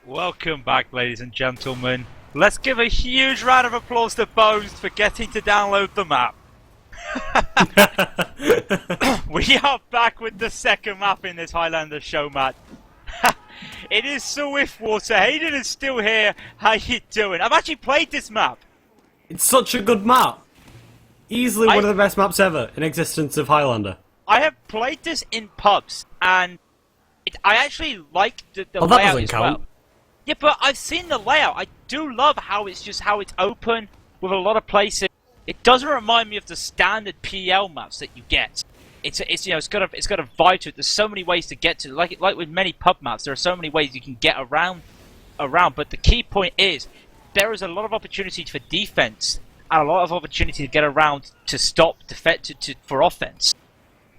Welcome back, ladies and gentlemen. Let's give a huge round of applause to Bones for getting to download the map. We are back with the second map in this Highlander Showmatch. It is Swiftwater. Haydn is still here. How you doing? I've actually played this map. It's such a good map. Easily one of the best maps ever in existence of Highlander. I have played this in pubs, and I actually like the that layout doesn't as count. well. Yeah, but I've seen the layout. I do love how it's open with a lot of places. It doesn't remind me of the standard PL maps that you get. It's got a vibe to it. There's so many ways to get to it. Like with many pub maps, there are so many ways you can get around. But the key point is there is a lot of opportunity for defense and a lot of opportunity to get around to stop for offense.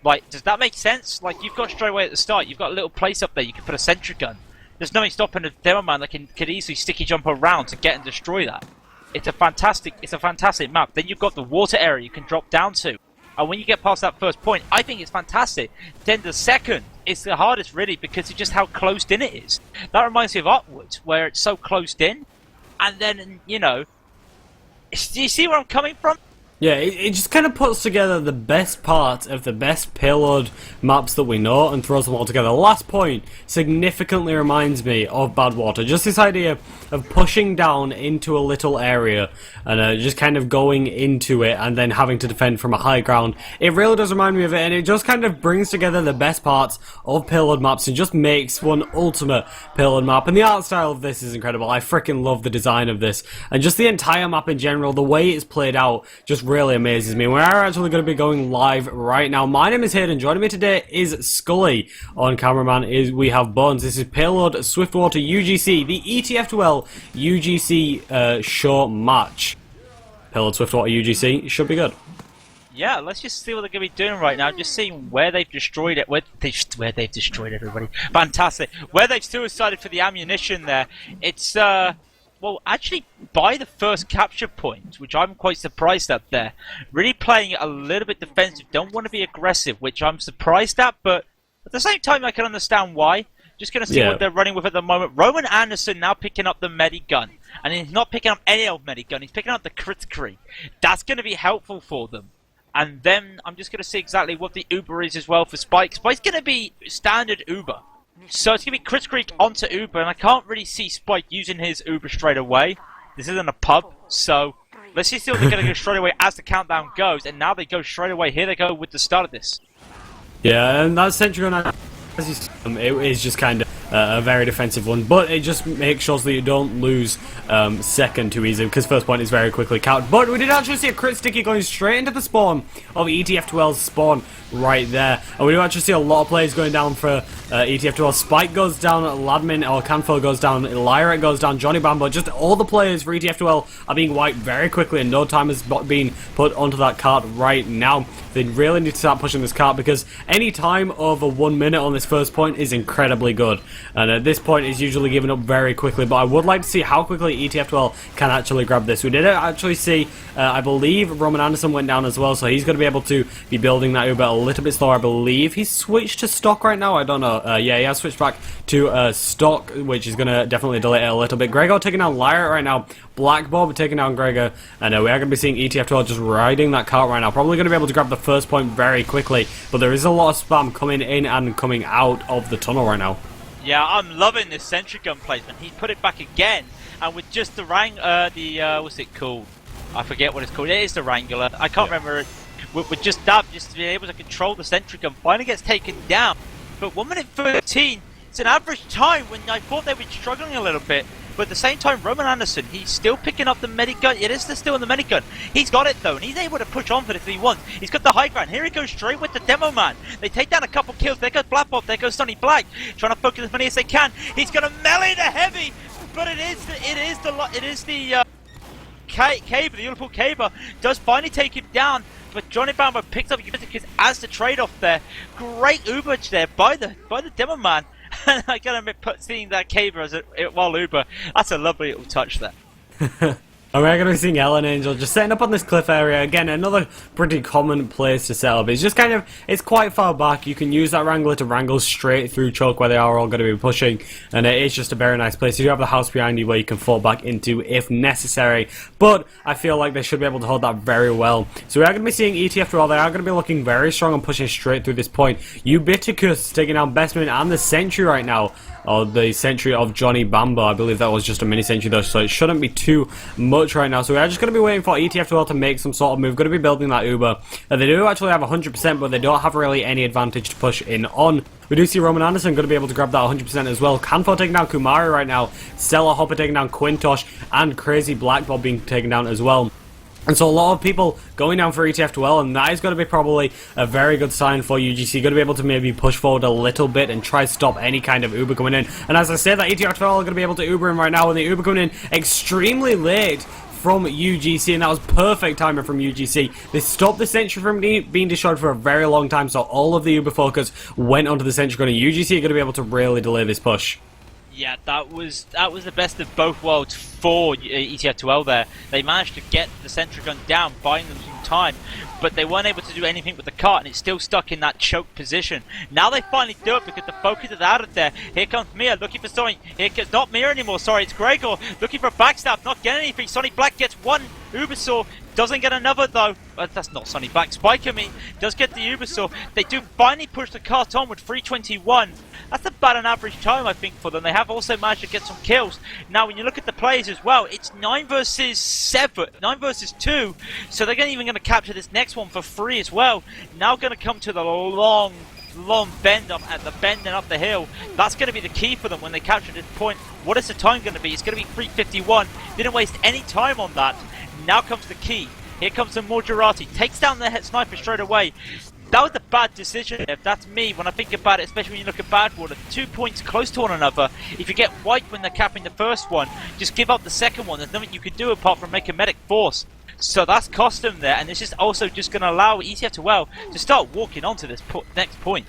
Like, does that make sense? Like, you've got straight away at the start, you've got a little place up there. You can put a sentry gun. There's nothing stopping a demo man that could easily sticky jump around to get and destroy that. It's a fantastic map. Then you've got the water area you can drop down to. And when you get past that first point, I think it's fantastic. Then the second is the hardest, really, because of just how closed in it is. That reminds me of Upwards, where it's so closed in. And then, you know, do you see where I'm coming from? Yeah, it just kind of puts together the best parts of the best payload maps that we know and throws them all together. The last point significantly reminds me of Badwater. Just this idea of pushing down into a little area and just kind of going into it and then having to defend from a high ground. It really does remind me of it, and it just kind of brings together the best parts of payload maps and just makes one ultimate payload map. And the art style of this is incredible. I freaking love the design of this. And just the entire map in general, the way it's played out, just really amazes me. We are actually going to be going live right now. My name is Haydn. Joining me today is Skully. On cameraman we have Bones. This is Payload Swiftwater UGC, the ETF2L UGC show match. Payload Swiftwater UGC should be good. Yeah, let's just see what they're going to be doing right now. Just seeing where they've destroyed it. Where they've destroyed everybody. Fantastic. Where they've suicided for the ammunition there. It's well, actually, by the first capture point, which I'm quite surprised at there, really playing it a little bit defensive, don't want to be aggressive, which I'm surprised at, but at the same time, I can understand why. Just going to see what they're running with at the moment. Roman Anderson now picking up the Medigun, and he's not picking up any old Medigun, he's picking up the Kritzkrieg. That's going to be helpful for them. And then I'm just going to see exactly what the Uber is as well for Spike. Spike's going to be standard Uber. So it's going to be Kritzkrieg onto Uber, and I can't really see Spike using his Uber straight away. This isn't a pub, so let's just see what they're going to go straight away as the countdown goes. And now they go straight away. Here they go with the start of this. Yeah, and that sentry gun, as you see, it is just kind of a very defensive one, but it just makes sure that you don't lose second too easily, because first point is very quickly counted. But we did actually see a crit sticky going straight into the spawn of ETF2L's spawn right there, and we do actually see a lot of players going down for ETF2L. Spike goes down, Ladmin or Canfo goes down, Lyra goes down, Johnny Bambo, just all the players for ETF2L are being wiped very quickly, and no time has been put onto that cart right now. They really need to start pushing this cart, because any time over 1 minute on this first point is incredibly good. And at this point is usually given up very quickly, but I would like to see how quickly ETF2L can actually grab this. We did actually see, I believe Roman Anderson went down as well, so he's going to be able to be building that Uber a little bit slower. I believe he's switched to stock right now, I don't know. Yeah, he has switched back to stock, which is going to definitely delay it a little bit. Gregor taking down Lyra right now, Black Bob taking down Gregor, and we are going to be seeing ETF2L just riding that cart right now. Probably going to be able to grab the first point very quickly, but there is a lot of spam coming in and coming out of the tunnel right now. Yeah, I'm loving this sentry gun placement. He put it back again, and with just the what's it called? I forget what it's called. It is the Wrangler. I can't remember it. With just that, just to be able to control the sentry gun, finally gets taken down. But 1 minute 13, it's an average time when I thought they were struggling a little bit. But at the same time, Roman Anderson, he's still picking up the Medigun. It is still in the Medigun. He's got it though, and he's able to push on for this if he wants. He's got the high ground. Here he goes straight with the Demo Man. They take down a couple kills. There goes Black Bob. There goes Sonny Black. Trying to focus as many as they can. He's going to melee the heavy, but it is the Caber, the Liverpool Caber does finally take him down. But Johnny Bambo picks up Ubiquitous as the trade-off there. Great Uber there by the Demo Man. And I gotta admit, seeing that Caber as while Uber, that's a lovely little touch there. And we're going to be seeing Ellen Angel just setting up on this cliff area. Again, another pretty common place to set up. It's just kind of, it's quite far back. You can use that Wrangler to wrangle straight through choke where they are all going to be pushing. And it is just a very nice place. You do have the house behind you where you can fall back into if necessary. But I feel like they should be able to hold that very well. So we are going to be seeing ETF2L. They are going to be looking very strong and pushing straight through this point. Ubiticus taking down Bestman and the Sentry right now. Or the Sentry of Johnny Bambo. I believe that was just a mini Sentry though, so it shouldn't be too much right now. So we are just going to be waiting for ETF2L to make some sort of move. Going to be building that Uber. They do actually have 100%, but they don't have really any advantage to push in on. We do see Roman Anderson going to be able to grab that 100% as well. Canfo taking down Kumari right now. Stella Hopper taking down Quintosh. And Crazy Black Bob being taken down as well. And so a lot of people going down for ETF2L, and that is going to be probably a very good sign for UGC. Going to be able to maybe push forward a little bit and try to stop any kind of Uber coming in. And as I said, that ETF2L are going to be able to Uber in right now, and the Uber coming in extremely late from UGC, and that was perfect timing from UGC. They stopped the Sentry from being destroyed for a very long time, so all of the Uber focus went onto the Sentry gun, and UGC are going to be able to really delay this push. Yeah, that was the best of both worlds for ETF2L there. They managed to get the Sentry gun down, buying them some time, but they weren't able to do anything with the cart, and it's still stuck in that choke position. Now they finally do it because the focus is out of there. Here comes Mia looking for something. Not Mia anymore, sorry, it's Gregor looking for a backstab, not getting anything. Sonny Black gets one Ubersaw, doesn't get another though. That's not Sonny Black. Spike, I mean, does get the Ubersaw. They do finally push the cart on with 321. That's about an average time, I think, for them. They have also managed to get some kills. Now, when you look at the players as well, it's 9 versus 7, 9 versus 2. So they're even going to capture this next one for free as well. Now going to come to the long bend up at the bending up the hill. That's going to be the key for them when they capture this point. What is the time going to be? It's going to be 3:51. Didn't waste any time on that. Now comes the key. Here comes the Morgerati. Takes down the head sniper straight away. That was a bad decision, if that's me, when I think about it, especially when you look at Badwater. 2 points close to one another. If you get wiped when they're capping the first one, just give up the second one. There's nothing you can do apart from make a medic force. So that's cost them there, and this is also just going to allow ETF2L to start walking onto this next point.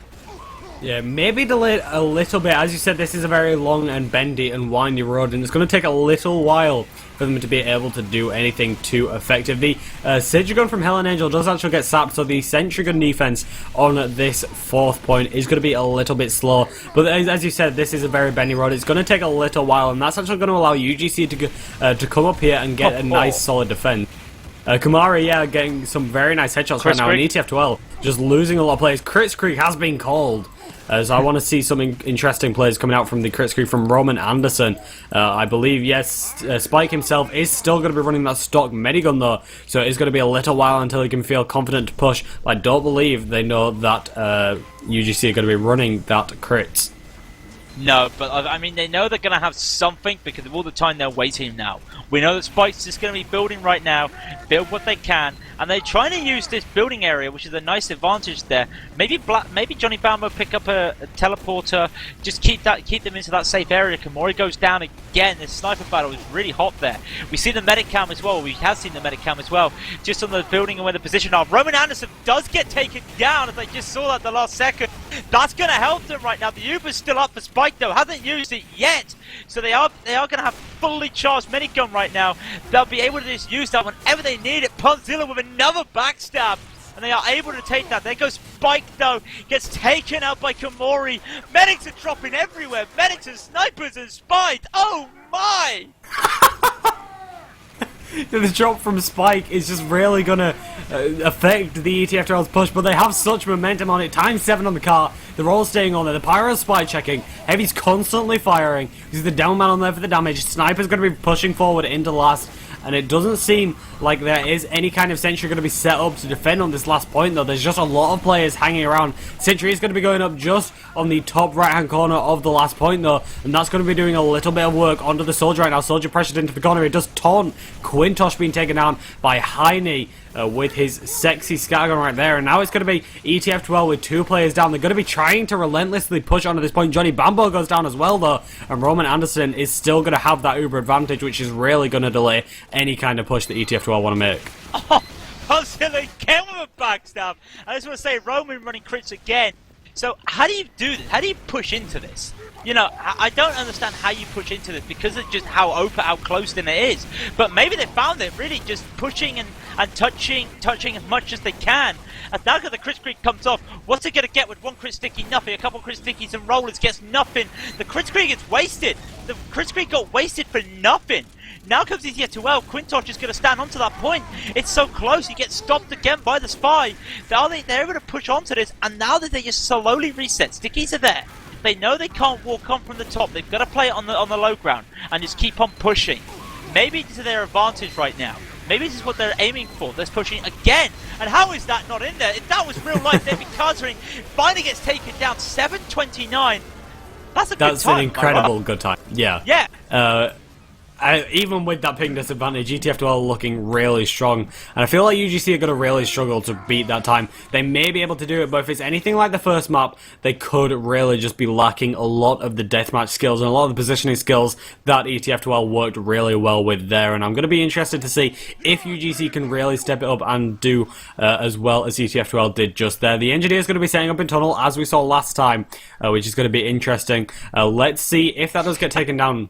Yeah, maybe delay a little bit. As you said, this is a very long and bendy and windy road, and it's going to take a little while for them to be able to do anything too effective. The Sentry gun from Helen Angel does actually get sapped, so the Sentry gun defense on this fourth point is going to be a little bit slow. But as you said, this is a very bendy road. It's going to take a little while, and that's actually going to allow UGC to come up here and get a nice solid defense. Kumari, yeah, getting some very nice headshots right now, and ETF2L just losing a lot of players. Crits Creek has been called. So I want to see some interesting plays coming out from the Crits Creek from Roman Anderson. I believe, yes, Spike himself is still going to be running that stock medigun though, so it's going to be a little while until he can feel confident to push. But I don't believe they know that UGC are going to be running that crits. No, but I mean, they know they're going to have something because of all the time they're waiting now. We know that Spike's just going to be building right now, build what they can, and they're trying to use this building area, which is a nice advantage there. Maybe Johnny Bambo pick up a teleporter, just keep them into that safe area. Kamori goes down again. This sniper battle is really hot there. We see the medic cam as well. We have seen the medic cam as well, just on the building and where the position are. Roman Anderson does get taken down, as I just saw that the last second. That's going to help them right now. The Uber's still up for Spike though, hasn't used it yet. So they are going to have fully charged minigun right now. They'll be able to just use that whenever they need it. Punzilla with another backstab, and they are able to take that. There goes Spike though, gets taken out by Kamori. Medics are dropping everywhere. Medics and snipers and Spike. Oh my! The drop from Spike is just really going to affect the ETF2L's push, but they have such momentum on it. Times 7 on the car. They're all staying on there. The Pyro's spy checking. Heavy's constantly firing. He's the down man on there for the damage. Sniper's going to be pushing forward into last. And it doesn't seem like there is any kind of sentry going to be set up to defend on this last point though. There's just a lot of players hanging around. Sentry is going to be going up just on the top right hand corner of the last point though, and that's going to be doing a little bit of work onto the Soldier right now. Soldier pressured into the corner. It does taunt. Quintosh being taken down by Haydn with his sexy scattergun right there, and now it's going to be ETF2L with 2 players down. They're going to be trying to relentlessly push onto this point. Johnny Bambo goes down as well though, and Roman Anderson is still going to have that Uber advantage, which is really going to delay any kind of push that ETF2L want to make. Oh, Punzilla again with a backstab. I just want to say, Roman running crits again. So how do you do this? How do you push into this? You know, I don't understand how you push into this because of just how open, how close in it is. But maybe they found it really just pushing and touching as much as they can. And now that the crit screen comes off, what's it going to get with one crit sticky? Nothing. A couple crit stickies and rollers gets nothing. The crit screen gets wasted. The crit screen got wasted for nothing. Now comes ETF2L. Quintosh is going to stand onto that point. It's so close. He gets stopped again by the spy. They're able to push onto this, and now that they just slowly reset. Stickies are there. They know they can't walk on from the top. They've got to play it on the low ground and just keep on pushing. Maybe to their advantage right now. Maybe this is what they're aiming for. They're pushing again. And how is that not in there? If that was real life, they'd be countering. Finally gets taken down. 7:29. That's a good time. That's an incredible good time. Yeah. Yeah. Even with that ping disadvantage, ETF2L looking really strong, and I feel like UGC are going to really struggle to beat that time. They may be able to do it, but if it's anything like the first map, they could really just be lacking a lot of the deathmatch skills and a lot of the positioning skills that ETF2L worked really well with there, and I'm going to be interested to see if UGC can really step it up and do as well as ETF2L did just there. The engineer is going to be setting up in tunnel, as we saw last time, which is going to be interesting. Let's see if that does get taken down.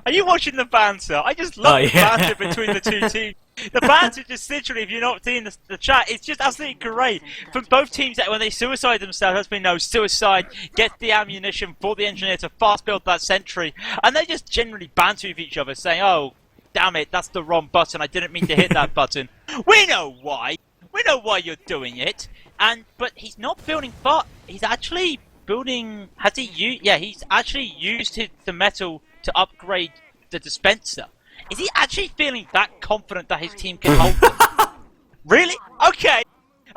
Are you watching the banter? I just love the banter between the two teams. The banter just literally, if you're not seeing the chat, it's just absolutely great. From both teams, that when they suicide themselves, as we know, suicide, get the ammunition for the engineer to fast build that sentry, and they just generally banter with each other, saying, oh, damn it, that's the wrong button, I didn't mean to hit that button. We know why. We know why you're doing it. But he's not building far. He's actually building, he's actually used the metal to upgrade the dispenser. Is he actually feeling that confident that his team can hold them? Really? Okay.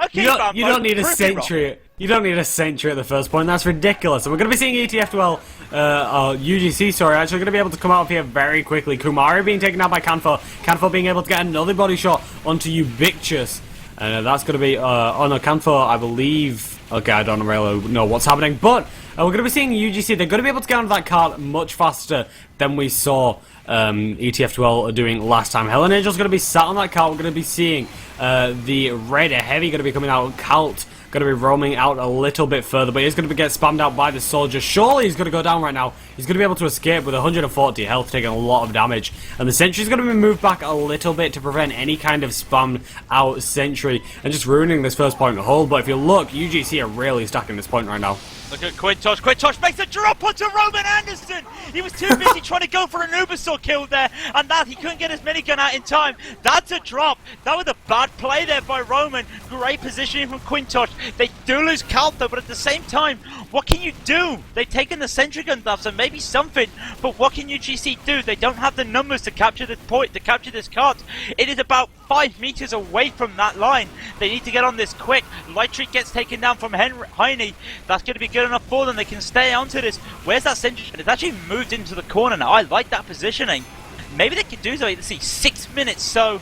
Okay, you don't need a sentry. You don't need a sentry at the first point. That's ridiculous. And we're going to be seeing ETF2L, UGC, sorry, actually going to be able to come out of here very quickly. Kumari being taken out by Canfo. Canfo being able to get another body shot onto Ubiquitous. And that's going to be, oh no, Canfo, I believe. Okay, I don't really know what's happening, but we're going to be seeing UGC. They're going to be able to get onto that cart much faster than we saw ETF2L doing last time. Helen Angel's going to be sat on that cart. We're going to be seeing the Red Heavy going to be coming out. Cult going to be roaming out a little bit further, but he's going to get spammed out by the soldier. Surely he's going to go down right now. He's going to be able to escape with 140 health, taking a lot of damage. And the sentry's going to be moved back a little bit to prevent any kind of spammed out sentry and just ruining this first point hold. But if you look, UGC are really stacking this point right now. Look at Quintosh. Quintosh makes a drop onto Roman Anderson. He was too busy trying to go for an Ubersaw kill there, and that he couldn't get his minigun out in time. That's a drop. That was a bad play there by Roman. Great positioning from Quintosh. They do lose Calp though, but at the same time, what can you do? They've taken the sentry gun buff, so maybe something, but what can UGC do? They don't have the numbers to capture this point, to capture this cart. It is about 5 meters away from that line. They need to get on this quick. Light Treat gets taken down from Heine. That's going to be good enough for them. They can stay onto this. Where's that sentry? It's actually moved into the corner now. I like that positioning. Maybe they can do so. Let's see, 6 minutes. So,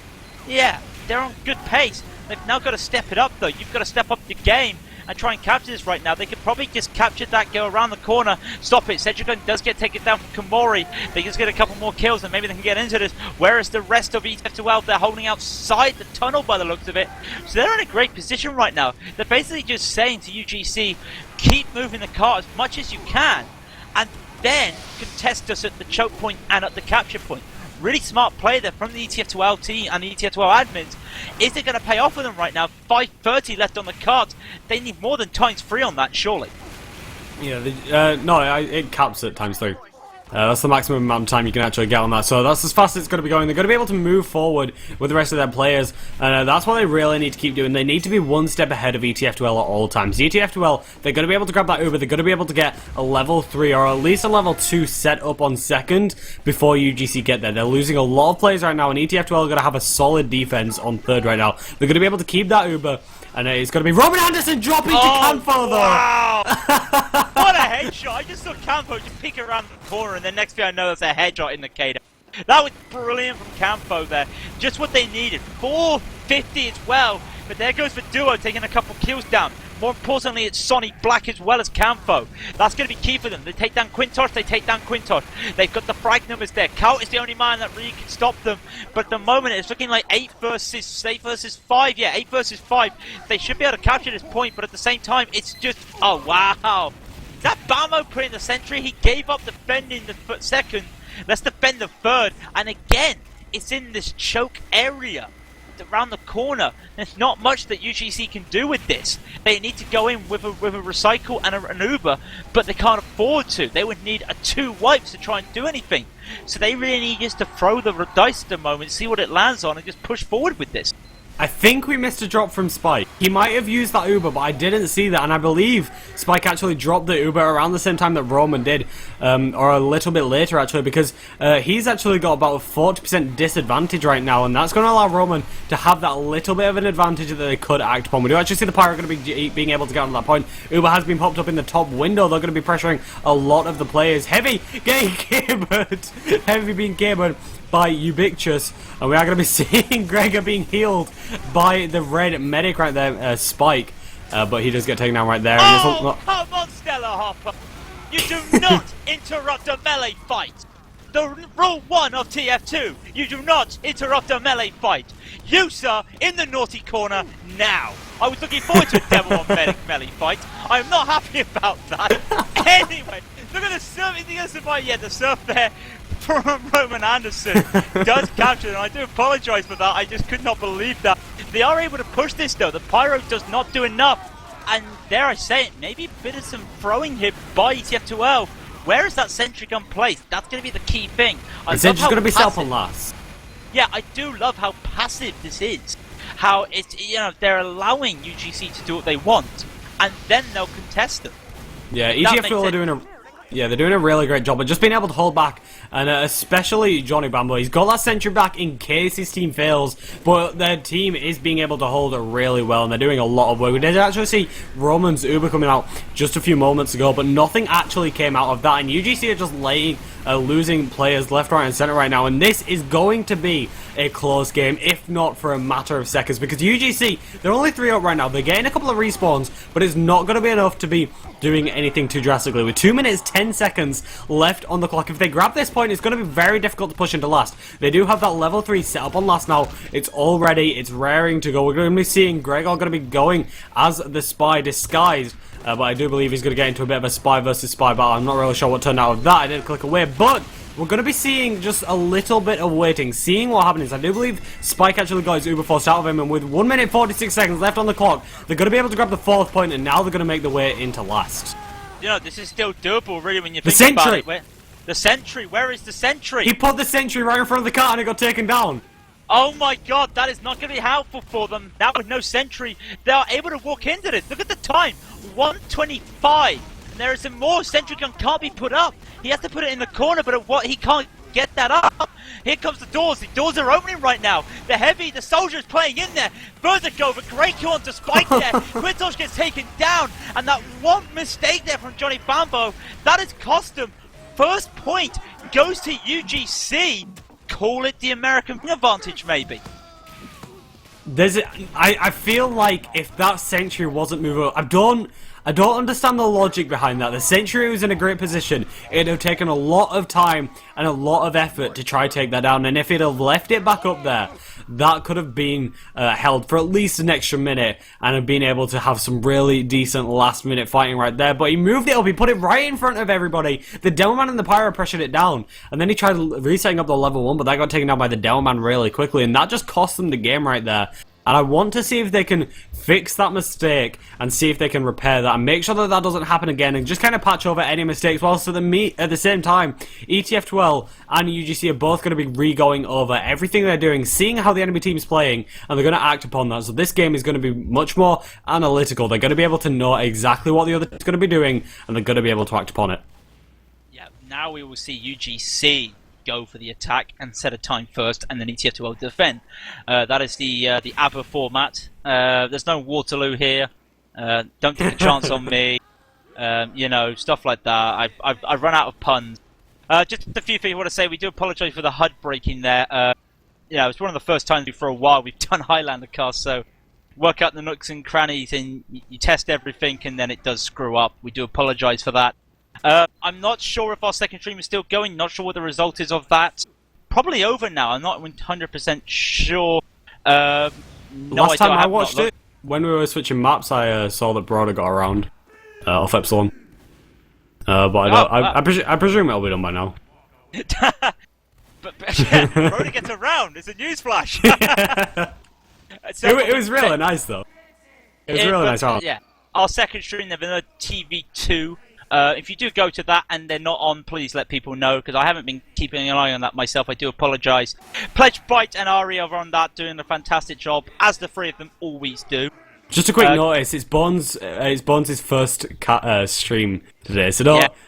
yeah, they're on good pace. They've now got to step it up, though. You've got to step up your game and try and capture this right now. They could probably just capture that, go around the corner, stop it. Cedric does get taken down from Komori. They just get a couple more kills and maybe they can get into this. Whereas the rest of ETF2L, they're holding outside the tunnel by the looks of it. So they're in a great position right now. They're basically just saying to UGC, keep moving the cart as much as you can and then contest us at the choke point and at the capture point. Really smart play there from the ETF2L team and the ETF2L admins. Is it going to pay off for them right now? 5:30 left on the card. They need more than ×3 on that, surely. Yeah, no, it caps at ×3. That's the maximum amount of time you can actually get on that. So that's as fast as it's going to be going. They're going to be able to move forward with the rest of their players. And that's what they really need to keep doing. They need to be one step ahead of ETF2L at all times. ETF2L, they're going to be able to grab that Uber. They're going to be able to get a level 3 or at least a level 2 set up on second before UGC get there. They're losing a lot of players right now. And ETF2L are going to have a solid defense on third right now. They're going to be able to keep that Uber. And it's going to be Roman Anderson dropping to Canfo, though. Wow! What a headshot. I just saw Canfo just peek around the corner, and the next thing I know, there's a headshot indicator. That was brilliant from Canfo there. Just what they needed. 450 as well. But there goes the duo taking a couple kills down. More importantly, it's Sonny Black as well as Camfo. That's going to be key for them. They take down Quintosh, they take down Quintosh. They've got the frag numbers there. Kaut is the only man that really can stop them. But at the moment, it's looking like 8 versus 5. Yeah, 8 versus 5. They should be able to capture this point, but at the same time, it's just... Oh, wow. Is that Bamo putting the sentry? He gave up defending the second. Let's defend the third. And again, it's in this choke area around the corner. There's not much that UGC can do with this. They need to go in with a recycle and an Uber, but they can't afford to. They would need 2 wipes to try and do anything. So they really need just to throw the dice at the moment, see what it lands on, and just push forward with this. I think we missed a drop from Spike. He might have used that Uber, but I didn't see that, and I believe Spike actually dropped the Uber around the same time that Roman did, or a little bit later actually, because he's actually got about a 40% disadvantage right now, and that's going to allow Roman to have that little bit of an advantage that they could act upon. We do actually see the Pyro going to be being able to get on that point. Uber has been popped up in the top window. They're going to be pressuring a lot of the players. Heavy getting cabered. Heavy being cabered by Ubiquitous, and we are going to be seeing Gregor being healed by the red medic right there, Spike, but he does get taken down right there. Oh, come on, Stella Hopper! You do not interrupt a melee fight! The rule 1 of TF2, you do not interrupt a melee fight! You, sir, in the naughty corner now! I was looking forward to a Devil on Medic melee fight. I'm not happy about that. Anyway, look at the surf. Is he going to survive? Yeah, the surf there from Roman Anderson does capture it, and I do apologise for that. I just could not believe that. They are able to push this though. The Pyro does not do enough, and dare I say it, maybe a bit of some throwing here by ETF2L. Where is that sentry gun placed? That's going to be the key thing. The sentry's going to be self on last. Yeah, I do love how passive this is. How it's, you know, they're allowing UGC to do what they want, and then they'll contest them. Yeah, ETF2L are doing a... Yeah, they're doing a really great job of just being able to hold back, and especially Johnny Bambo. He's got that sentry back in case his team fails, but their team is being able to hold it really well, and they're doing a lot of work. We did actually see Roman's Uber coming out just a few moments ago, but nothing actually came out of that, and UGC are just losing players left, right, and center right now, and this is going to be a close game, if not for a matter of seconds, because UGC, they're only 3 up right now. They're getting a couple of respawns, but it's not going to be enough to be doing anything too drastically. With 2 minutes 10 seconds left on the clock, if they grab this point, it's going to be very difficult to push into last. They do have that level 3 set up on last now. It's all ready. It's raring to go. We're going to be seeing Gregor going to be going as the spy disguised. But I do believe he's going to get into a bit of a spy versus spy battle. I'm not really sure what turned out of that. I did click away, but we're going to be seeing just a little bit of waiting, seeing what happens. I do believe Spike actually got his Uber forced out of him, and with 1 minute 46 seconds left on the clock, they're going to be able to grab the 4th point, and now they're going to make their way into last. You know, this is still doable, really, when you think about it. The sentry, where is the sentry? He put the sentry right in front of the car and it got taken down. Oh my god, that is not going to be helpful for them. Now with no sentry, they are able to walk into this. Look at the time, 1:25. And there is more. Sentry gun can't be put up. He has to put it in the corner, but what he can't get that up. Here comes the doors. The doors are opening right now. The heavy, the soldier is playing in there. Further go, but great kill onto Spike there. Quintosh gets taken down, and that one mistake there from Johnny Bambo, that has cost him. First point goes to UGC. Call it the American advantage, maybe. I feel like if that sentry wasn't moving, I don't understand the logic behind that. The sentry was in a great position. It'd have taken a lot of time and a lot of effort to try to take that down, and if it had left it back up there, that could have been held for at least an extra minute and have been able to have some really decent last minute fighting right there. But he moved it up, he put it right in front of everybody. The Demoman and the Pyro pressured it down, and then he tried resetting up the level 1, but that got taken down by the Demoman really quickly, and that just cost them the game right there. And I want to see if they can fix that mistake and see if they can repair that and make sure that that doesn't happen again and just kind of patch over any mistakes, whilst at the same time, ETF2L and UGC are both going to be re-going over everything they're doing, seeing how the enemy team's playing, and they're going to act upon that. So this game is going to be much more analytical. They're going to be able to know exactly what the other team's going to be doing, and they're going to be able to act upon it. Yeah, now we will see UGC go for the attack and set a time first, and then ETF2L defend. That is the ABBA format. There's no Waterloo here. Don't take a chance on me. You know, stuff like that. I've run out of puns. Just a few things I want to say. We do apologise for the HUD breaking there. Yeah, it's one of the first times for a while we've done Highlander cast, so work out the nooks and crannies, and you test everything, and then it does screw up. We do apologise for that. I'm not sure if our second stream is still going. Not sure what the result is of that. Probably over now. I'm not 100% sure. Last time I watched it, when we were switching maps, I saw that Broder got around off Epsilon. But I presume it'll be done by now. but yeah, Broder gets around. It's a newsflash. It was really nice though. It was really nice. Yeah, our second stream, the VanillaTV2. If you do go to that and they're not on, please let people know, because I haven't been keeping an eye on that myself. I do apologise. Pledge, Bite, and Ari are on that, doing a fantastic job, as the three of them always do. Just a quick notice: it's Bones' first stream today, so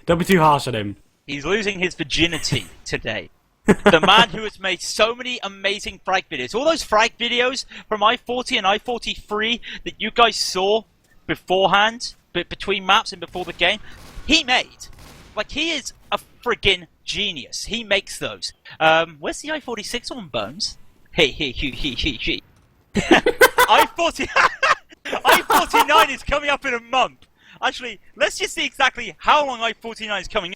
don't be too harsh on him. He's losing his virginity today. The man who has made so many amazing frag videos. All those frag videos from I-40 and I-43 that you guys saw beforehand, between maps and before the game, he made. Like, he is a friggin' genius. He makes those. Where's the I-46 on, Bones? Hey. I-49 is coming up in a month. Actually, let's just see exactly how long I-49 is coming.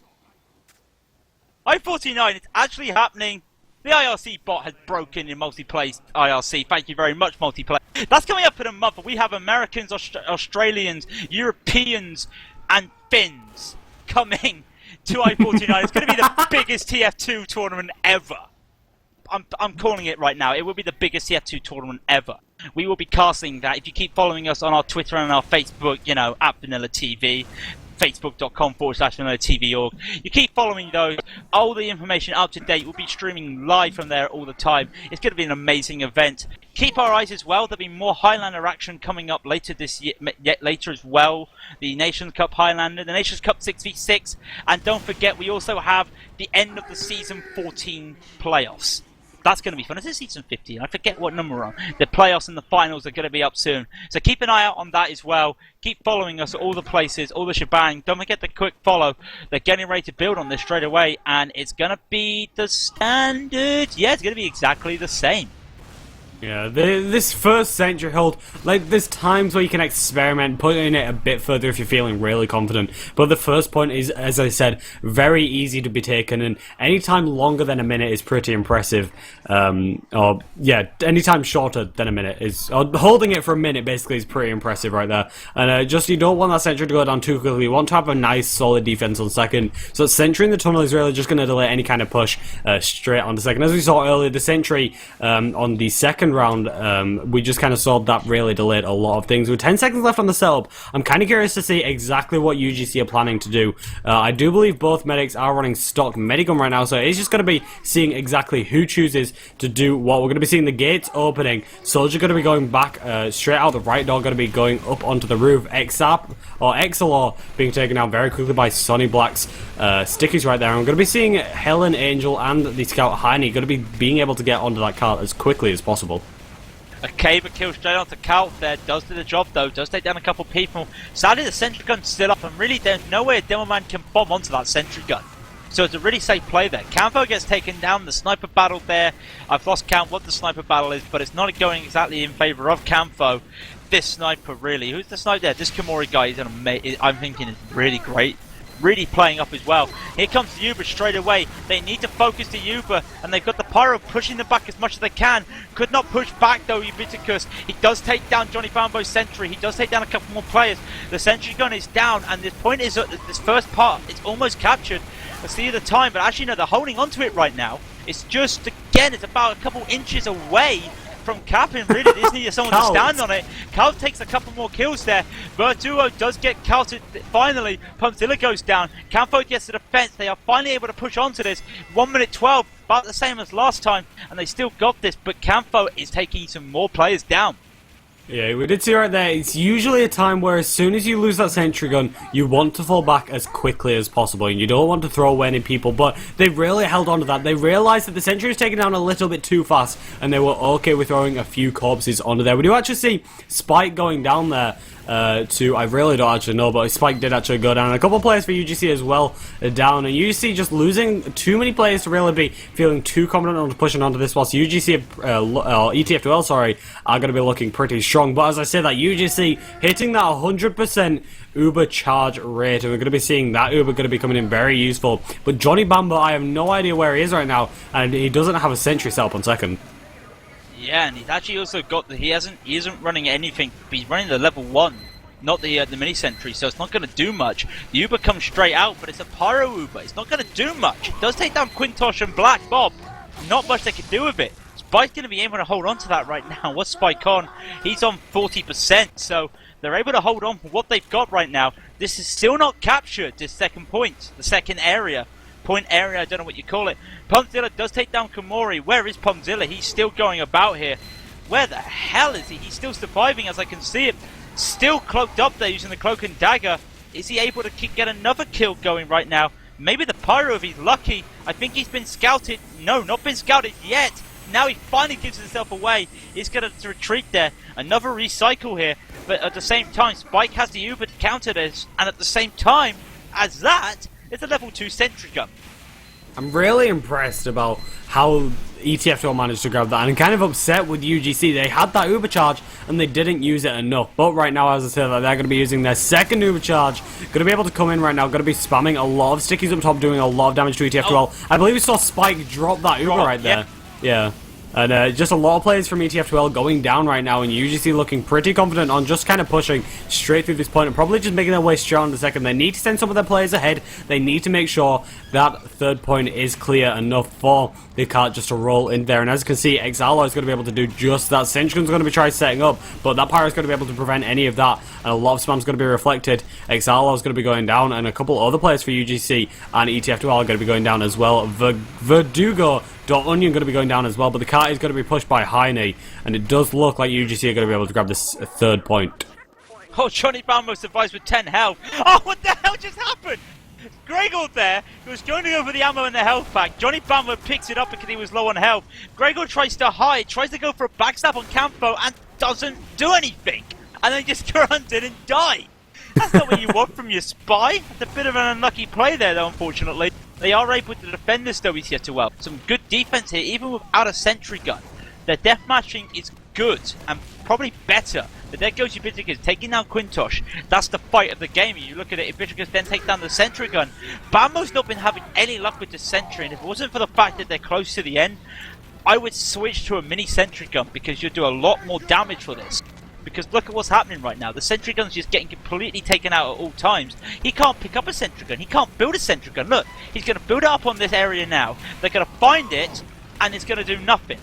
I-49, it's actually happening. The IRC bot has broken in multiplayer IRC. Thank you very much, multiplayer. That's coming up in a month. We have Americans, Australians, Europeans, and Finns coming to I-49. It's going to be the biggest TF2 tournament ever. I'm calling it right now. It will be the biggest TF2 tournament ever. We will be casting that. If you keep following us on our Twitter and our Facebook, you know, at VanillaTV, facebook.com/VanillaTV.org. You keep following those. All the information up to date. We'll be streaming live from there all the time. It's going to be an amazing event. Keep our eyes as well. There'll be more Highlander action coming up later this year, later as well. The Nations Cup Highlander, the Nations Cup 6v6, and don't forget we also have the end of the season 14 playoffs. That's going to be fun. Is it season 15? I forget what number we're on. The playoffs and the finals are going to be up soon. So keep an eye out on that as well. Keep following us at all the places, all the shebang. Don't forget the quick follow. They're getting ready to build on this straight away. And it's going to be the standard. Yeah, it's going to be exactly the same. Yeah, this first century hold, like, there's times where you can experiment, putting it a bit further if you're feeling really confident, but the first point is, as I said, very easy to be taken, and any time longer than a minute is pretty impressive, or, yeah, any time shorter than a minute is, or holding it for a minute basically is pretty impressive right there, and just, you don't want that sentry to go down too quickly. You want to have a nice solid defense on second, so sentry in the tunnel is really just going to delay any kind of push straight on the second. As we saw earlier, the sentry on the second round, we just kind of saw that really delayed a lot of things. With 10 seconds left on the setup, I'm kind of curious to see exactly what UGC are planning to do. I do believe both medics are running stock medigun right now, so it's just going to be seeing exactly who chooses to do what. We're going to be seeing the gates opening. Soldier going to be going back straight out the right door, going to be going up onto the roof. XLR being taken out very quickly by Sonny Black's stickies right there. I'm going to be seeing Helen, Angel, and the scout Heine going to be being able to get onto that car as quickly as possible. A Caber kill straight onto Cal there, does do the job though, does take down a couple people. Sadly the sentry gun's still up, and really there's no way a demo man can bomb onto that sentry gun. So it's a really safe play there. Camfo gets taken down, the sniper battle there. I've lost count what the sniper battle is, but it's not going exactly in favour of Camfo. This sniper really, who's the sniper there? This Kimori guy is I'm thinking is really great. Really playing up as well. Here comes the Uber straight away. They need to focus the Uber, and they've got the Pyro pushing them back as much as they can. Could not push back though, Ubiticus. He does take down Johnny Bambo's sentry. He does take down a couple more players. The sentry gun is down, and this point is that this first part, it's almost captured. Let's see the time, but actually no, they're holding on to it right now. It's just, again, it's about a couple inches away from capping. Really, they just need someone to stand on it. Cal takes a couple more kills there. Verduo does get counted. Finally, Pumpzilla goes down. Camfo gets to the fence. They are finally able to push onto this. 1 minute 12, about the same as last time, and they still got this, but Camfo is taking some more players down. Yeah, we did see right there, it's usually a time where as soon as you lose that sentry gun, you want to fall back as quickly as possible, and you don't want to throw away any people, but they really held on to that. They realised that the sentry was taken down a little bit too fast, and they were okay with throwing a few corpses onto there. We do actually see Spike going down there, I really don't actually know, but Spike did actually go down. A couple of players for UGC as well down, and UGC just losing too many players to really be feeling too confident on pushing onto this, whilst UGC, ETF2L, sorry, are going to be looking pretty strong. strong. But as I say that, UGC hitting that 100% Uber charge rate, and we're going to be seeing that Uber going to be coming in very useful. But Johnny Bambo, I have no idea where he is right now, and he doesn't have a sentry set up on second. Yeah, and he's actually also got the he isn't running anything. He's running the level 1, not the mini sentry, so it's not going to do much. The Uber comes straight out, but it's a pyro Uber. It's not going to do much. It does take down Quintosh and Black Bob. Not much they can do with it. Spike's going to be able to hold on to that right now. What's Spike on? He's on 40%, so they're able to hold on for what they've got right now. This is still not captured, this second point, the second area. Point area, I don't know what you call it. Pumpzilla does take down Komori. Where is Pumpzilla? He's still going about here. Where the hell is he? He's still surviving as I can see it. Still cloaked up there using the cloak and dagger. Is he able to get another kill going right now? Maybe the pyro if he's lucky. I think he's been scouted. No, not been scouted yet. Now he finally gives himself away. He's going to retreat there. Another recycle here. But at the same time, Spike has the Uber to counter this. And at the same time as that, it's a level 2 sentry gun. I'm really impressed about how ETF2L managed to grab that, and I'm kind of upset with UGC. They had that Uber charge and they didn't use it enough. But right now, as I said, they're going to be using their second Uber charge. Going to be able to come in right now. Going to be spamming a lot of stickies up top, doing a lot of damage to ETF2L. Oh. I believe we saw Spike drop that Uber right there. Yeah. And just a lot of players from ETF2L going down right now, and UGC looking pretty confident on just kind of pushing straight through this point and probably just making their way straight on the second. They need to send some of their players ahead. They need to make sure that third point is clear enough for the cart just to roll in there. And as you can see, Exalo is going to be able to do just that. Senchkun's going to be trying setting up, but that Pyro is going to be able to prevent any of that, and a lot of spam is going to be reflected. Exalo is going to be going down, and a couple other players for UGC and ETF2L are going to be going down as well. Verdugo Onion going to be going down as well, but the cart is going to be pushed by Heine, and it does look like UGC are going to be able to grab this third point. Oh, Johnny Bambo survives with 10 health. Oh, what the hell just happened? Gregor there, who was going to go for the ammo and the health pack. Johnny Bambo picks it up because he was low on health. Gregor tries to hide, tries to go for a backstab on Campo, and doesn't do anything. And then just runs in and dies. That's not what you want from your spy. It's a bit of an unlucky play there, though, unfortunately. They are able to defend this, though, ETF2L. Some good defense here, even without a sentry gun. Their deathmatching is good, and probably better. But there goes Ubiticus taking down Quintosh. That's the fight of the game. You look at it, Ubiticus then take down the sentry gun. Bambo's not been having any luck with the sentry, and if it wasn't for the fact that they're close to the end, I would switch to a mini sentry gun, because you'll do a lot more damage for this. Because look at what's happening right now. The sentry gun's just getting completely taken out at all times. He can't pick up a sentry gun. He can't build a sentry gun. Look, he's going to build it up on this area now. They're going to find it, and it's going to do nothing.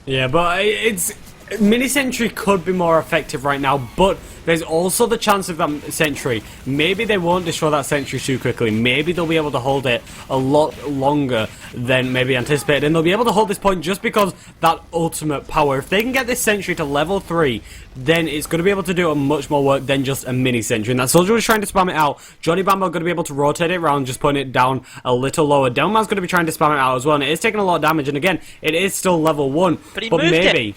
Yeah, but it's... Mini Sentry could be more effective right now, but there's also the chance of that Sentry. Maybe they won't destroy that Sentry too quickly. Maybe they'll be able to hold it a lot longer than maybe anticipated, and they'll be able to hold this point just because that ultimate power. If they can get this Sentry to level 3, then it's going to be able to do much more work than just a mini Sentry. And that Soldier was trying to spam it out. Johnny Bambo going to be able to rotate it around, just putting it down a little lower. Delman's going to be trying to spam it out as well, and it is taking a lot of damage. And again, it is still level 1, but maybe...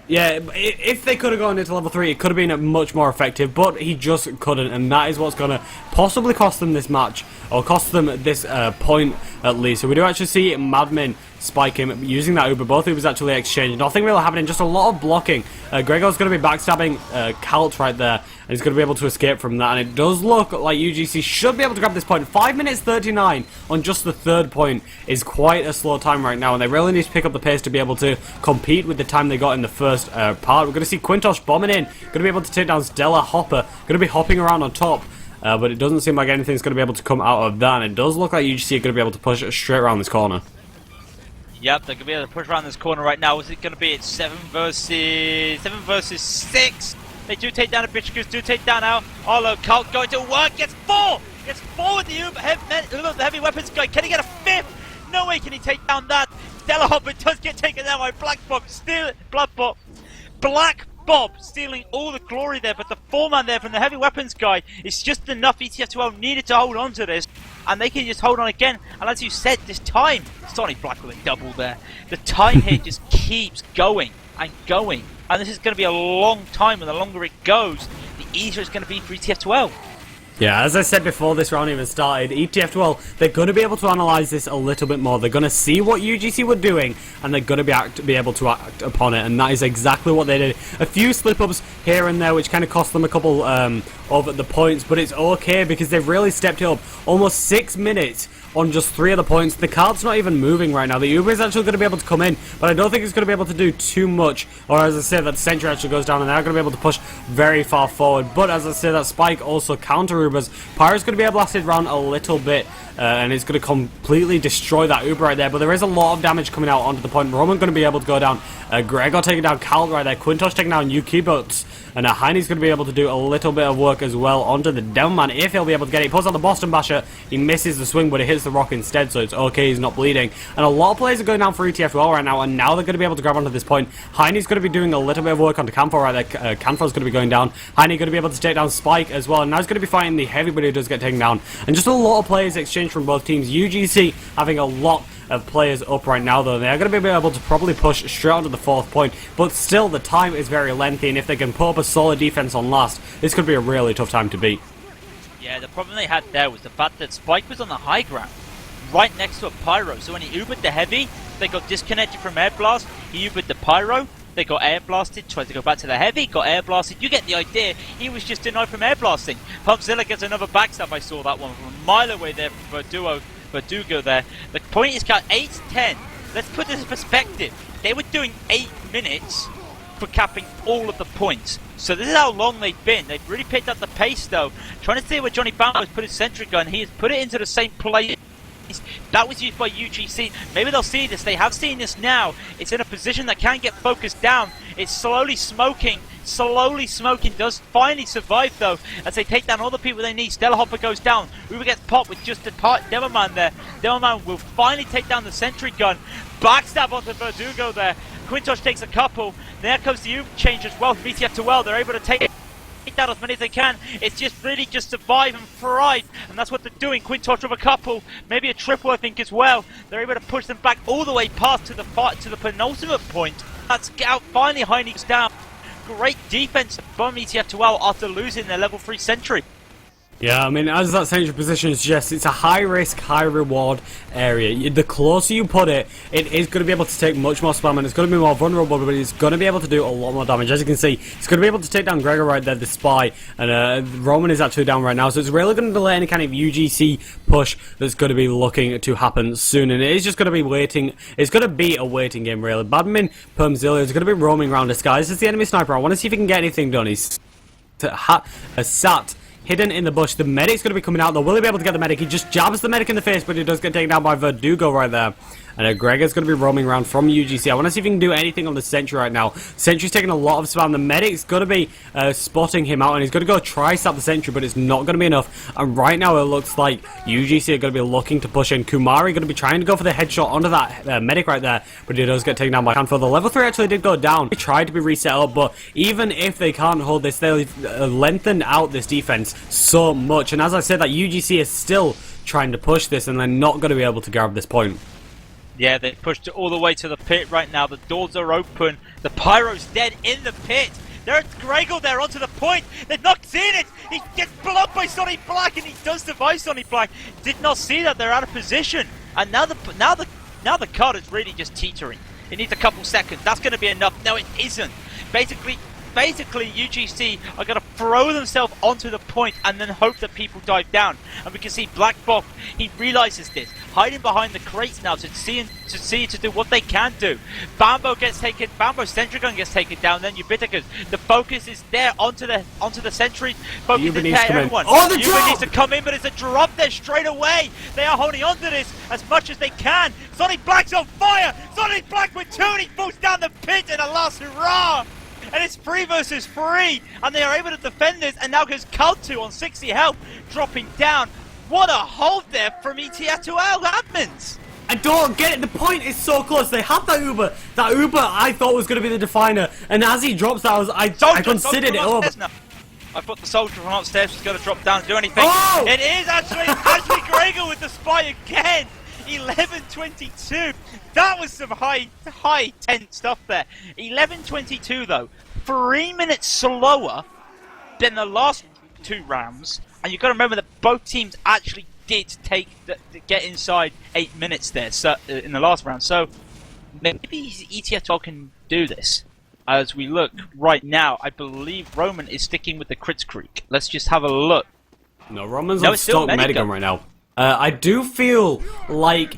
Yeah, if they could have gone into level 3, it could have been much more effective, but he just couldn't, and that is what's going to possibly cost them this match, or cost them this point at least. So we do actually see Madman spike him using that Uber. Both Ubers actually exchanged. Nothing really happening, just a lot of blocking. Gregor's going to be backstabbing Kalt right there, and he's going to be able to escape from that. And it does look like UGC should be able to grab this point. 5 minutes 39 on just the third point is quite a slow time right now, and they really need to pick up the pace to be able to compete with the time they got in the first part. We're going to see Quintosh bombing in, going to be able to take down Stella Hopper, going to be hopping around on top. But it doesn't seem like anything's going to be able to come out of that, and it does look like UGC are going to be able to push it straight around this corner. Yep, they're going to be able to push around this corner right now. Is it going to be 7 versus 6? They do take down a Bitchkus, do take down out. Arlo Cult going to work, gets 4! Gets 4 with the heavy weapons guy. Can he get a 5th? No way can he take down that. Stella Hopper does get taken down by Black Bob. Black Bob stealing all the glory there, but the 4-man there from the heavy weapons guy is just enough. ETF2L needed to hold on to this, and they can just hold on again. And as you said, this time, Sonic Black with a double there. The time here just keeps going and going, and this is going to be a long time, and the longer it goes, the easier it's going to be for ETF2L. Yeah, as I said before this round even started, ETF2L, they're going to be able to analyse this a little bit more. They're going to see what UGC were doing, and they're going to be able to act upon it, and that is exactly what they did. A few slip-ups here and there, which kind of cost them a couple of the points, but it's okay because they've really stepped it up. Almost 6 minutes on just 3 of the points. The card's not even moving right now. The Uber is actually going to be able to come in, but I don't think it's going to be able to do too much. Or as I said, that Sentry actually goes down, and they're going to be able to push very far forward. But as I said, that Spike also counter Ubers. Pyro's going to be able to last it around a little bit, and it's going to completely destroy that Uber right there. But there is a lot of damage coming out onto the point. Roman going to be able to go down. Gregor taking down Cal right there. Quintosh taking down Yukibuts. And Heine's going to be able to do a little bit of work as well onto the Devilman, if he'll be able to get it. He pulls out the Boston Basher. He misses the swing, but it hits the rock instead, so it's okay. He's not bleeding. And a lot of players are going down for ETF2L right now, and now they're going to be able to grab onto this point. Heine's going to be doing a little bit of work onto Camphor right there. Camphor's going to be going down. Heine going to be able to take down Spike as well. And now he's going to be fighting the heavy, but he does get taken down. And just a lot of players exchanged from both teams. UGC having a lot of players up right now, though. They are going to be able to probably push straight onto the 4th point, but still the time is very lengthy, and if they can put up a solid defense on last, this could be a really tough time to beat. Yeah, the problem they had there was the fact that Spike was on the high ground, right next to a Pyro, so when he Ubered the heavy, they got disconnected from Air Blast. He Ubered the Pyro, they got air blasted, tried to go back to the heavy, got air blasted. You get the idea. He was just denied from air blasting. Pumpzilla gets another backstab. I saw that one from a mile away there from Verdugo there. The point is cut 8-10. Let's put this in perspective. They were doing 8 minutes for capping all of the points. So this is how long they've been. They've really picked up the pace though. Trying to see where Johnny Bambo's put his sentry gun. He has put it into the same place that was used by UGC. Maybe they'll see this. They have seen this now. It's in a position that can get focused down. It's slowly smoking. Does finally survive though as they take down all the people they need. Stella Hopper goes down. Uber gets popped with just a Devilman there. Devilman will finally take down the sentry gun. Backstab onto Verdugo there. Quintosh takes a couple. There comes the Uber change as well from ETF2L. They're able to take down as many as they can. It's just really just survive and thrive, and that's what they're doing. Quintosh with a couple, maybe a triple I think as well. They're able to push them back all the way past to the penultimate point. That's out. Finally Heine's down. Great defense from ETF2L after losing their level 3 sentry. Yeah, I mean, as that central position suggests, it's a high-risk, high-reward area. The closer you put it, it is going to be able to take much more spam, and it's going to be more vulnerable, but it's going to be able to do a lot more damage. As you can see, it's going to be able to take down Gregor right there, the spy, and Roman is actually down right now, so it's really going to delay any kind of UGC push that's going to be looking to happen soon, and it is just going to be waiting. It's going to be a waiting game, really. Badmin Permzilla is going to be roaming around this guy. This is the enemy sniper. I want to see if he can get anything done. He's sat hidden in the bush. The medic's going to be coming out though. Will he be able to get the medic? He just jabs the medic in the face, but he does get taken down by Verdugo right there. And Gregor's going to be roaming around from UGC. I want to see if he can do anything on the Sentry right now. Sentry's taking a lot of spam. The medic's going to be spotting him out, and he's going to go try-stab the Sentry, but it's not going to be enough. And right now it looks like UGC are going to be looking to push in. Kumari going to be trying to go for the headshot onto that medic right there, but he does get taken down by Canfor. The level 3 actually did go down. They tried to be reset up, but even if they can't hold this, they'll lengthen out this defense so much. And as I said, that UGC is still trying to push this, and they're not going to be able to grab this point. Yeah, they pushed it all the way to the pit right now. The doors are open. The Pyro's dead in the pit. There's Gregor there onto the point. They've not seen it. He gets blown up by Sonny Black, and he does survive Sonny Black. Did not see that. They're out of position. And now the card is really just teetering. It needs a couple seconds. That's going to be enough. No, it isn't. Basically UGC are going to throw themselves onto the point and then hope that people dive down. And we can see Black Box, he realizes this, hiding behind the crates now to do what they can do. Bambo Sentry Gun gets taken down, then Ubiticus. The focus is there onto the Sentry. Focus is there, everyone. Oh, the Uber needs to come in, but it's a drop there straight away. They are holding on to this as much as they can. Sonic Black's on fire. Sonic Black with 2, and he falls down the pit in a last hurrah. And it's 3 versus 3, and they are able to defend this, and now goes Cult2 on 60 health, dropping down. What a hold there from ETF2L admins! I don't get it. The point is so close. They had that Uber. That Uber I thought was going to be the definer, and as he drops that, I considered it over. I thought the soldier from upstairs was going to drop down and do anything. Oh! It is actually Gregor with the spy again. 11-22. That was some high tense stuff there. 11-22 though. 3 minutes slower than the last 2 rounds. And you've got to remember that both teams actually did get inside 8 minutes there in the last round. So maybe ETF2L can do this. As we look right now, I believe Roman is sticking with the crits creek. Let's just have a look. No, Roman's on stock Medigun right now. I do feel like...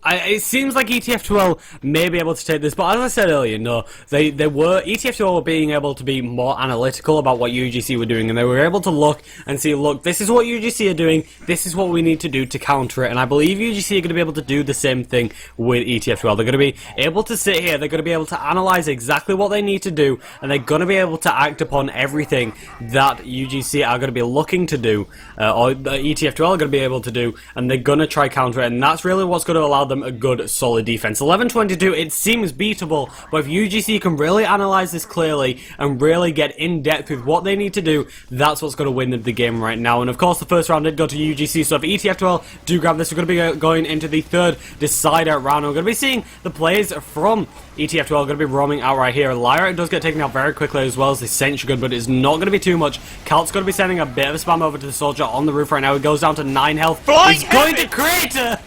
it seems like ETF2L may be able to take this, but as I said earlier, no, ETF2L were being able to be more analytical about what UGC were doing, and they were able to look and see, look, this is what UGC are doing, this is what we need to do to counter it, and I believe UGC are going to be able to do the same thing with ETF2L. They're going to be able to sit here, they're going to be able to analyze exactly what they need to do, and they're going to be able to act upon everything that UGC are going to be looking to do, or ETF2L are going to be able to do, and they're going to try counter it, and that's really what's going to allow them a good solid defense. 11-22, it seems beatable, but if UGC can really analyze this clearly and really get in depth with what they need to do, that's what's going to win them the game right now. And of course the first round did go to UGC, so if ETF2L do grab this, we're going to be going into the third decider round. We're going to be seeing the players from ETF2L going to be roaming out right here. Lyra does get taken out very quickly, as well as the sentry gun, but it's not going to be too much. Calt's going to be sending a bit of a spam over to the soldier on the roof right now. He goes down to 9 health. He's going to crater!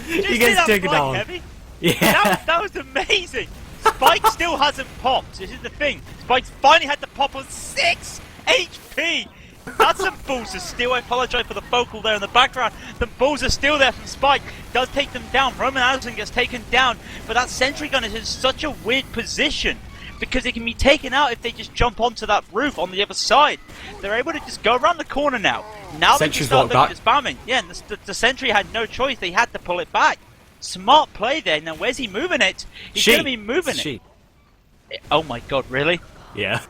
He gets taken down. Heavy? Yeah. That was amazing. Spike still hasn't popped. This is the thing. Spike's finally had to pop on 6 HP. That's some balls of steel. I apologize for the vocal there in the background. The balls are still there from Spike. Does take them down. Roman Anderson gets taken down. But that sentry gun is in such a weird position, because it can be taken out if they just jump onto that roof on the other side. They're able to just go around the corner now. Now they can start looking at spamming. Yeah, and the sentry had no choice. They had to pull it back. Smart play there. Now, where's he moving it? He's going to be moving it. Oh my god, really? Yeah.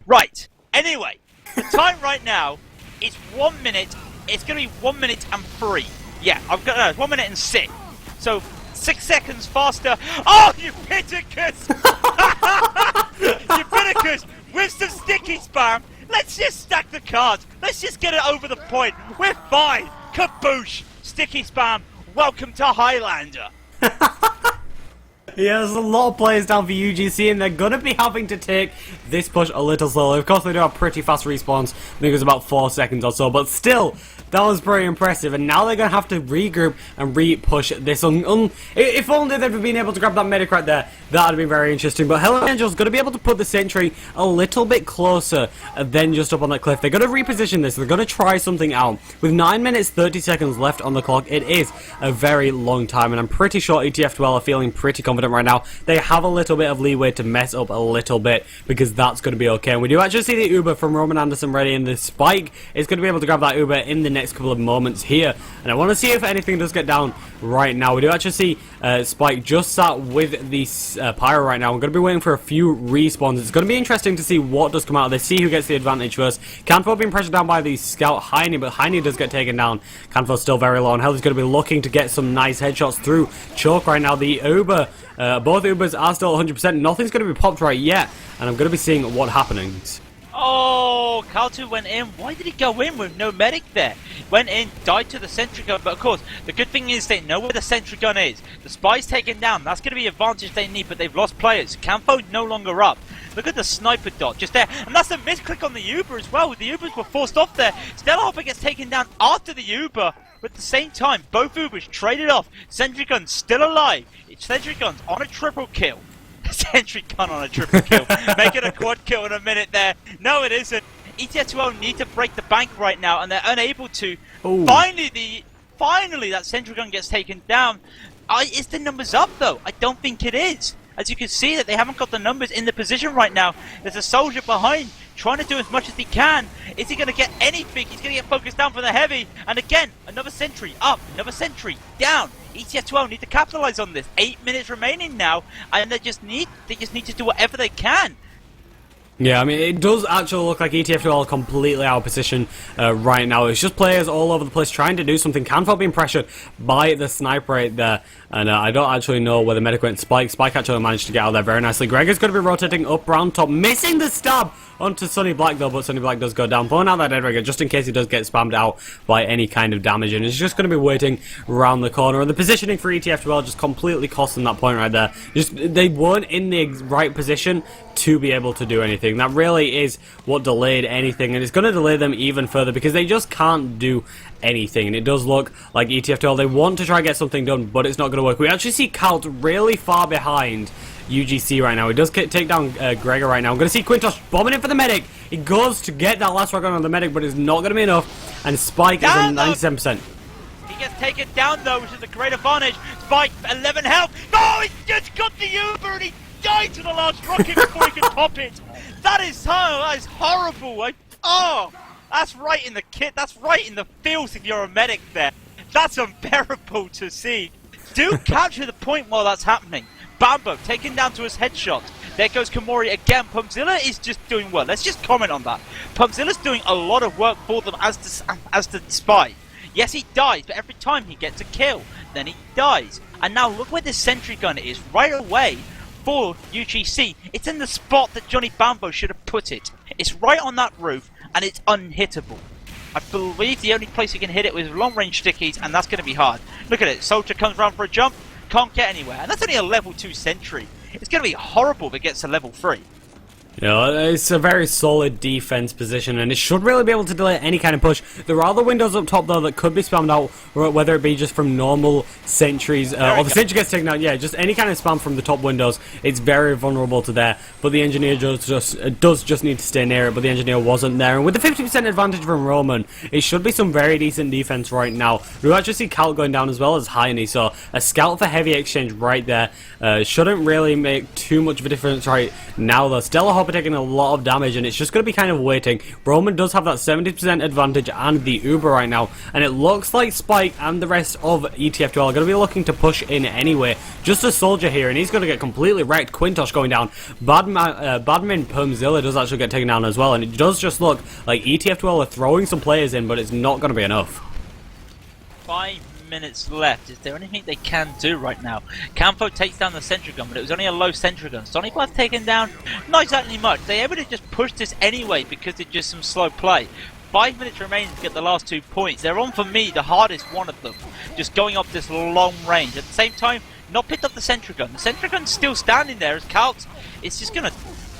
Right. Anyway, the time right now is 1 minute. It's going to be 1 minute and 3. Yeah, I've got no, 1 minute and 6. So 6 seconds faster. Oh, you Pittacus! You Pittacus with some sticky spam. Let's just stack the cards. Let's just get it over the point. We're fine. Kaboosh. Sticky spam. Welcome to Highlander. Yeah, there's a lot of players down for UGC, and they're going to be having to take this push a little slowly. Of course, they do have pretty fast respawns. I think it was about 4 seconds or so, but still, that was pretty impressive. And now they're going to have to regroup and re-push this. If only they'd been able to grab that medic right there, that would be very interesting. But Hell Angel's going to be able to put the sentry a little bit closer than just up on that cliff. They're going to reposition this. They're going to try something out. With 9 minutes 30 seconds left on the clock, it is a very long time, and I'm pretty sure ETF2L are feeling pretty confident right now. They have a little bit of leeway to mess up a little bit, because that's going to be okay. And we do actually see the Uber from Roman Anderson ready, and the Spike is going to be able to grab that Uber in the next couple of moments here. And I want to see if anything does get down right now. We do actually see Spike just sat with the Pyro right now. We're going to be waiting for a few respawns. It's going to be interesting to see what does come out of this, see who gets the advantage first. Canfo being pressured down by the scout Haydn, but Haydn does get taken down. Canfo's still very low on health. He's going to be looking to get some nice headshots through Choke right now. The Uber, both Ubers are still 100%. Nothing's going to be popped right yet, and I'm going to be seeing what happens. Oh, Kaltu went in. Why did he go in with no medic there? Went in, died to the sentry gun, but of course, the good thing is they know where the sentry gun is. The spy's taken down. That's going to be an advantage they need, but they've lost players. Campo no longer up. Look at the sniper dot just there. And that's a misclick on the Uber as well. The Ubers were forced off there. Stella Hopper gets taken down after the Uber. But at the same time, both Ubers traded off. Sentry gun's still alive. Sentry gun's on a triple kill. Sentry gun on a triple kill. Make it a quad kill in a minute there. No, it isn't. ETF2L need to break the bank right now, and they're unable to. Ooh. Finally, that sentry gun gets taken down. Is the numbers up, though? I don't think it is. As you can see, that they haven't got the numbers in the position right now. There's a soldier behind, trying to do as much as he can. Is he going to get anything? He's going to get focused down for the heavy. And again, another sentry up, another sentry down. ETF2L need to capitalize on this. 8 minutes remaining now, and they just need to do whatever they can. Yeah, I mean, it does actually look like ETF2L are completely out of position right now. It's just players all over the place trying to do something. Canfo being pressured by the sniper right there. And I don't actually know where the medic went. Spike actually managed to get out there very nicely. Greg is going to be rotating up round top, missing the stab onto Sunny Black though, but Sunny Black does go down. Pulling out that dead rigger just in case he does get spammed out by any kind of damage, and he's just going to be waiting around the corner. And the positioning for ETF2L just completely cost them that point right there. Just they weren't in the right position to be able to do anything. That really is what delayed anything, and it's going to delay them even further because they just can't do anything. And it does look like ETF2L, they want to try and get something done, but it's not going to work. We actually see Kalt really far behind UGC right now. He does take down Gregor right now. I'm going to see Quintos bombing in for the medic. He goes to get that last rock on the medic, but it's not going to be enough. And Spike is on 97%. He gets taken down though, which is a great advantage. Spike, 11 health. Oh, he just got the Uber and he died to the last rocket before he could pop it. That is horrible. That's right in the kit. That's right in the feels if you're a medic there. That's unbearable to see. Do capture the point while that's happening. Bambo taken down to his headshot. There goes Komori again. Pumpzilla is just doing well. Let's just comment on that. Pumpzilla's doing a lot of work for them as the spy. Yes, he dies, but every time he gets a kill, then he dies. And now look where this sentry gun is right away for UGC. It's in the spot that Johnny Bambo should have put it. It's right on that roof, and it's unhittable. I believe the only place you can hit it was long-range stickies, and that's going to be hard. Look at it. Soldier comes around for a jump, can't get anywhere. And that's only a level 2 sentry. It's going to be horrible if it gets to level 3. You know, it's a very solid defense position, and it should really be able to delay any kind of push. There are the windows up top, though, that could be spammed out, whether it be just from normal sentries, or the sentry gets taken out, yeah, just any kind of spam from the top windows. It's very vulnerable to there, but the engineer does just need to stay near it, but the engineer wasn't there. And with the 50% advantage from Roman, it should be some very decent defense right now. We actually see Kalt going down as well as Heine, so a scout for heavy exchange right there shouldn't really make too much of a difference right now, though. Stella Hopper taking a lot of damage, and it's just going to be kind of waiting. Roman does have that 70% advantage and the Uber right now, and it looks like Spike and the rest of ETF2L are going to be looking to push in anyway. Just a soldier here, and he's going to get completely wrecked. Quintos going down. Badmin Pumpzilla does actually get taken down as well, and it does just look like ETF2L are throwing some players in, but it's not going to be enough. 5 minutes left. Is there anything they can do right now? Campo takes down the sentry gun, but it was only a low sentry gun. Sonic Blast taken down, not exactly much. They able to just push this anyway because it's just some slow play. 5 minutes remaining to get the last 2 points. They're on, for me, the hardest one of them. Just going up this long range. At the same time, not picked up the sentry gun. The sentry gun's still standing there as Kalt. It's just gonna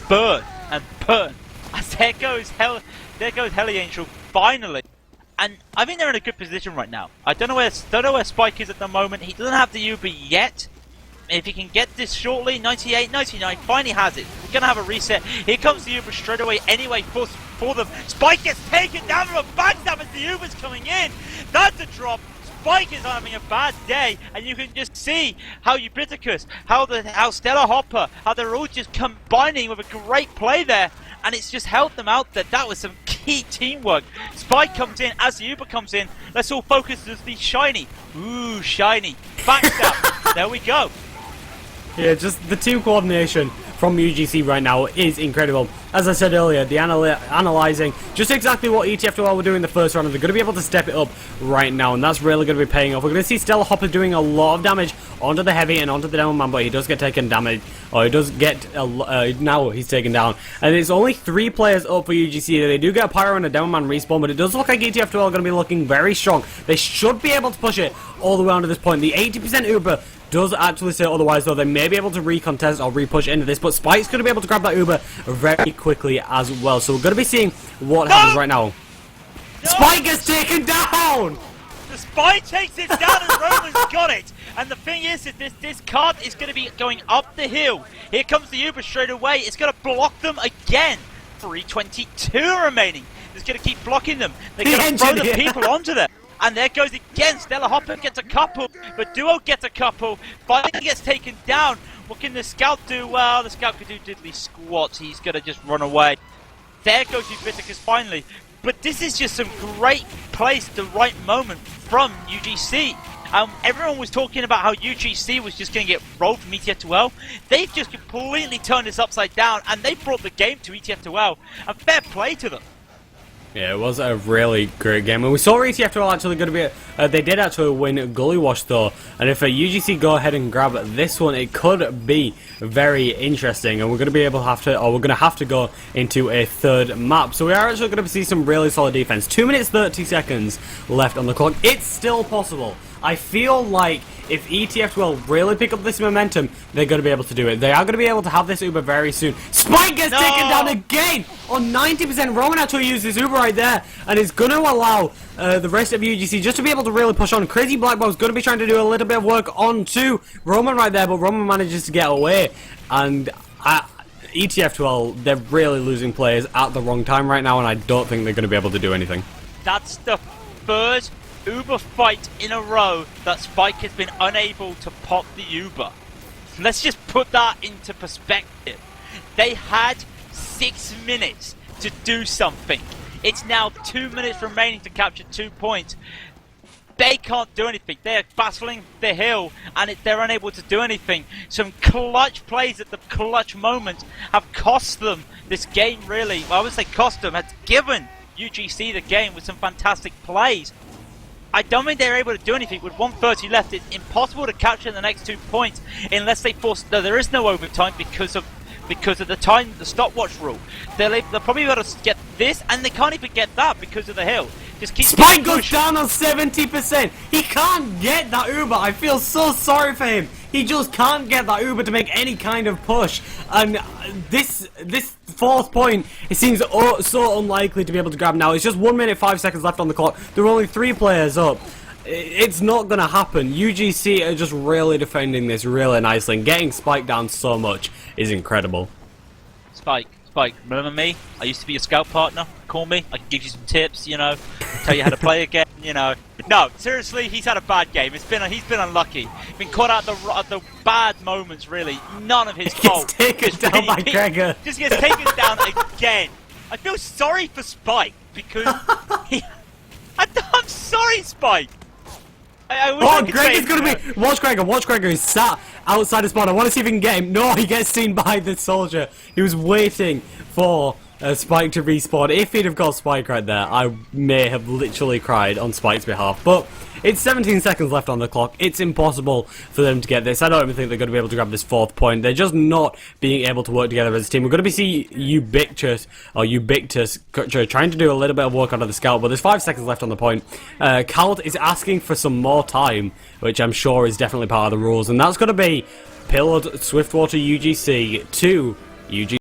burn and burn. As there goes Heli Angel finally. And I think they're in a good position right now. I don't know where Spike is at the moment. He doesn't have the Uber yet. If he can get this shortly, 98, 99, finally has it. We're going to have a reset. Here comes the Uber straight away anyway for them. Spike gets taken down from a backstab as the Uber's coming in. That's a drop. Spike is having a bad day, and you can just see how Ubiticus, how Stella Hopper, how they're all just combining with a great play there. And it's just helped them out there. That was some key teamwork. Spike comes in as the Uber comes in. Let's all focus on the shiny. Ooh, shiny. Backstab. There we go. Yeah, just the team coordination from UGC right now is incredible. As I said earlier, the analyzing just exactly what ETF2L were doing in the first round, and they're going to be able to step it up right now, and that's really going to be paying off. We're going to see Stella Hopper doing a lot of damage onto the heavy and onto the demo man, but he does get taken damage, or he does get, now he's taken down. And it's only 3 players up for UGC. They do get a pyro and a demo man respawn, but it does look like ETF2L are going to be looking very strong. They should be able to push it all the way on to this point. The 80% Uber does actually say otherwise, though. They may be able to recontest or repush into this, but Spike's going to be able to grab that Uber very quickly as well. So we're going to be seeing what happens right now. No! Spike gets taken down! The Spy takes it down and Roman's got it. And the thing is that this cart is going to be going up the hill. Here comes the Uber straight away. It's going to block them again. 322 remaining. It's going to keep blocking them. They're going to throw the people onto them. And there goes again. Stella Hopper gets a couple, but Duo gets a couple. Finally gets taken down. What can the Scout do? Well, the Scout could do diddly squats. He's going to just run away. There goes Ubiticus finally. But this is just some great place, the right moment from UGC. Everyone was talking about how UGC was just going to get rolled from ETF2L. They've just completely turned this upside down, and they brought the game to ETF2L. And fair play to them. Yeah, it was a really great game, and we saw ETF2L actually going to be. They did actually win Gully Wash though, and if UGC go ahead and grab this one, it could be very interesting, and we're going to be able to we're going to have to go into a third map. So we are actually going to see some really solid defense. 2 minutes 30 seconds left on the clock. It's still possible. I feel like if ETF2L really pick up this momentum, they're going to be able to do it. They are going to be able to have this Uber very soon. Spike gets taken down again on 90%. Roman actually used this Uber right there, and it's going to allow the rest of UGC just to be able to really push on. Crazy Black Ball's going to be trying to do a little bit of work on to Roman right there, but Roman manages to get away. And ETF2L, they're really losing players at the wrong time right now, and I don't think they're going to be able to do anything. That's the third Uber fight in a row that Spike has been unable to pop the Uber. Let's just put that into perspective. They had 6 minutes to do something. It's now 2 minutes remaining to capture 2 points. They can't do anything. They're battling the hill and they're unable to do anything. Some clutch plays at the clutch moment have cost them this game, really. Well, I would say cost them. Has given UGC the game with some fantastic plays. I don't think they're able to do anything. With 1:30 left, it's impossible to capture the next 2 points unless they force. No, there is no overtime because of the time, the stopwatch rule. They'll probably be able to get this, and they can't even get that because of the hill. Just keep Spike goes down on 70%. He can't get that Uber. I feel so sorry for him. He just can't get that Uber to make any kind of push. And this fourth point, it seems so unlikely to be able to grab now. It's just 1 minute 5 seconds left on the clock. There are only 3 players up. It's not going to happen. UGC are just really defending this really nicely, and getting Spike down so much is incredible. Spike, remember me? I used to be your scout partner. Call me. I can give you some tips, you know, tell you how to play again, you know. No, seriously, he's had a bad game. He's been unlucky. Been caught out at the bad moments, really. None of his fault. He gets taken down by Gregor. Just gets taken down again. I feel sorry for Spike because I'm sorry, Spike. I wish I could Gregor's gonna be. Watch Gregor. He's sat outside the spawn. I want to see if we can get him. No, he gets seen by the soldier. He was waiting for Spike to respawn. If he'd have got Spike right there, I may have literally cried on Spike's behalf. But it's 17 seconds left on the clock. It's impossible for them to get this. I don't even think they're going to be able to grab this 4th point. They're just not being able to work together as a team. We're going to be seeing Ubiquitous trying to do a little bit of work out of the scout, but there's 5 seconds left on the point. Calt is asking for some more time, which I'm sure is definitely part of the rules, and that's going to be Pillared Swiftwater UGC to UGC.